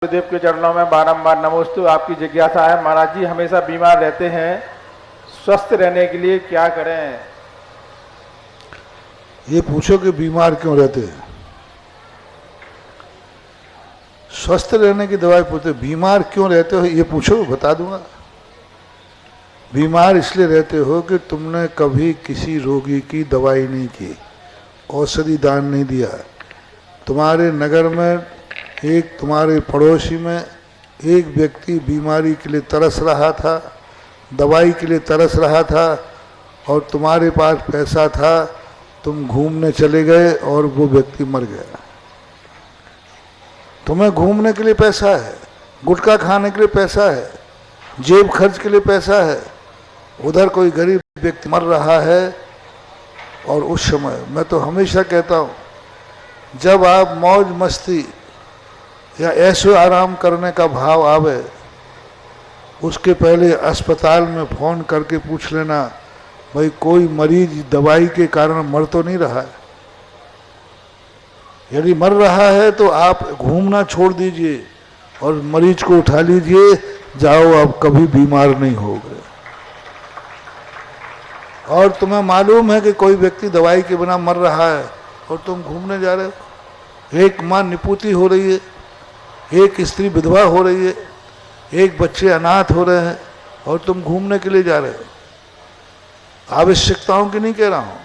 गुरुदेव के चरणों में बारंबार नमोस्तु। आपकी जिज्ञासा है महाराज जी, हमेशा बीमार रहते हैं, स्वस्थ रहने के लिए क्या करें? ये पूछो कि बीमार क्यों रहते हैं। स्वस्थ रहने की दवाई पूछते, बीमार क्यों रहते हो ये पूछो, बता दूंगा। बीमार इसलिए रहते हो कि तुमने कभी किसी रोगी की दवाई नहीं की, औषधि दान नहीं दिया। तुम्हारे नगर में एक तुम्हारे पड़ोसी में एक व्यक्ति बीमारी के लिए तरस रहा था, दवाई के लिए तरस रहा था, और तुम्हारे पास पैसा था, तुम घूमने चले गए और वो व्यक्ति मर गया। तुम्हें घूमने के लिए पैसा है, गुटखा खाने के लिए पैसा है, जेब खर्च के लिए पैसा है, उधर कोई गरीब व्यक्ति मर रहा है। और उस समय मैं तो हमेशा कहता हूँ, जब आप मौज मस्ती या ऐशो आराम करने का भाव आवे, उसके पहले अस्पताल में फ़ोन करके पूछ लेना, भाई कोई मरीज दवाई के कारण मर तो नहीं रहा है। यदि मर रहा है तो आप घूमना छोड़ दीजिए और मरीज को उठा लीजिए, जाओ आप कभी बीमार नहीं होगे। और तुम्हें मालूम है कि कोई व्यक्ति दवाई के बिना मर रहा है और तुम घूमने जा रहे हो। एक माँ निपुती हो रही है, एक स्त्री विधवा हो रही है, एक बच्चे अनाथ हो रहे हैं और तुम घूमने के लिए जा रहे हो। आवश्यकताओं की नहीं कह रहा हूँ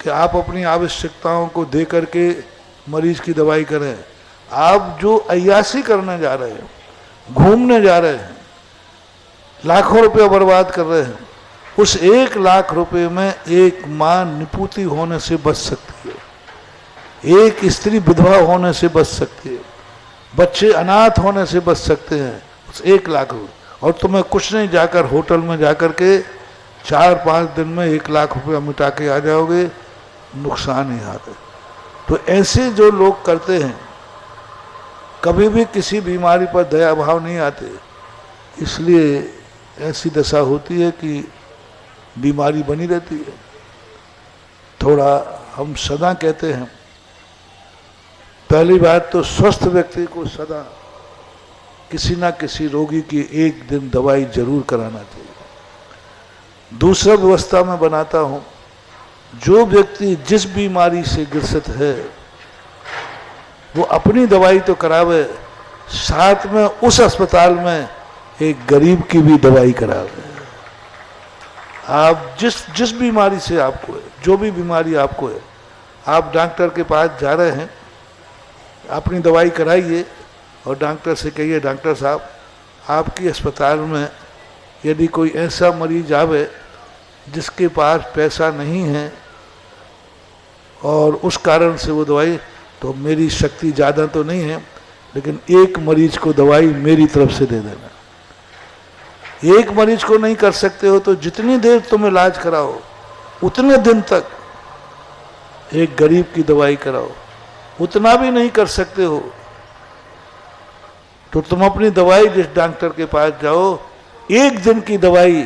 कि आप अपनी आवश्यकताओं को दे करके मरीज की दवाई करें। आप जो अय्यासी करने जा रहे हैं, घूमने जा रहे हैं, लाखों रुपये बर्बाद कर रहे हैं, उस 1 लाख रुपए में एक माँ निपुती होने से बच सकती है, एक स्त्री विधवा होने से बच सकती है, बच्चे अनाथ होने से बच सकते हैं उस 1 लाख रुपये। और तुम्हें कुछ नहीं, जाकर होटल में जाकर के 4-5 दिन में 1 लाख रुपया मिटा के आ जाओगे, नुकसान ही आता है। तो ऐसे जो लोग करते हैं, कभी भी किसी बीमारी पर दया भाव नहीं आते, इसलिए ऐसी दशा होती है कि बीमारी बनी रहती है। थोड़ा हम सदा कहते हैं, पहली बात तो स्वस्थ व्यक्ति को सदा किसी ना किसी रोगी की 1 दिन दवाई जरूर कराना चाहिए। दूसरा व्यवस्था मैं बनाता हूँ, जो व्यक्ति जिस बीमारी से ग्रसित है वो अपनी दवाई तो करावे, साथ में उस अस्पताल में एक गरीब की भी दवाई करावे। आप जिस बीमारी से आपको है, जो भी बीमारी आपको है, आप डॉक्टर के पास जा रहे हैं, अपनी दवाई कराइए और डॉक्टर से कहिए, डॉक्टर साहब आपकी अस्पताल में यदि कोई ऐसा मरीज आवे जिसके पास पैसा नहीं है और उस कारण से वो दवाई, तो मेरी शक्ति ज़्यादा तो नहीं है, लेकिन एक मरीज को दवाई मेरी तरफ से दे देना। एक मरीज को नहीं कर सकते हो तो जितनी देर तुम इलाज कराओ उतने दिन तक एक गरीब की दवाई कराओ। उतना भी नहीं कर सकते हो तो तुम अपनी दवाई जिस डॉक्टर के पास जाओ, 1 दिन की दवाई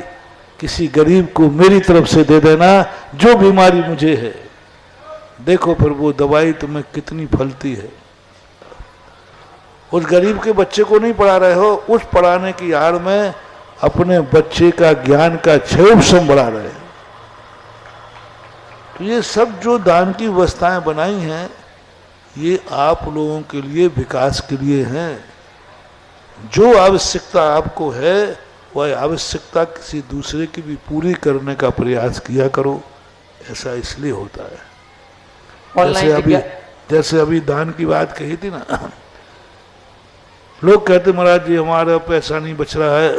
किसी गरीब को मेरी तरफ से दे देना, जो बीमारी मुझे है। देखो फिर वो दवाई तुम्हें कितनी फलती है। उस गरीब के बच्चे को नहीं पढ़ा रहे हो, उस पढ़ाने की आड़ में अपने बच्चे का ज्ञान का 6 बढ़ा रहे हैं। तो ये सब जो दान की व्यवस्थाएं बनाई हैं, ये आप लोगों के लिए, विकास के लिए हैं। जो आवश्यकता आपको है वह आवश्यकता किसी दूसरे की भी पूरी करने का प्रयास किया करो। ऐसा इसलिए होता है। जैसे अभी दान की बात कही थी ना, लोग कहते महाराज जी हमारा पैसा नहीं बच रहा है,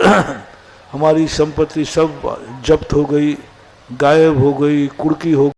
हमारी संपत्ति सब जब्त हो गई, गायब हो गई, कुर्की हो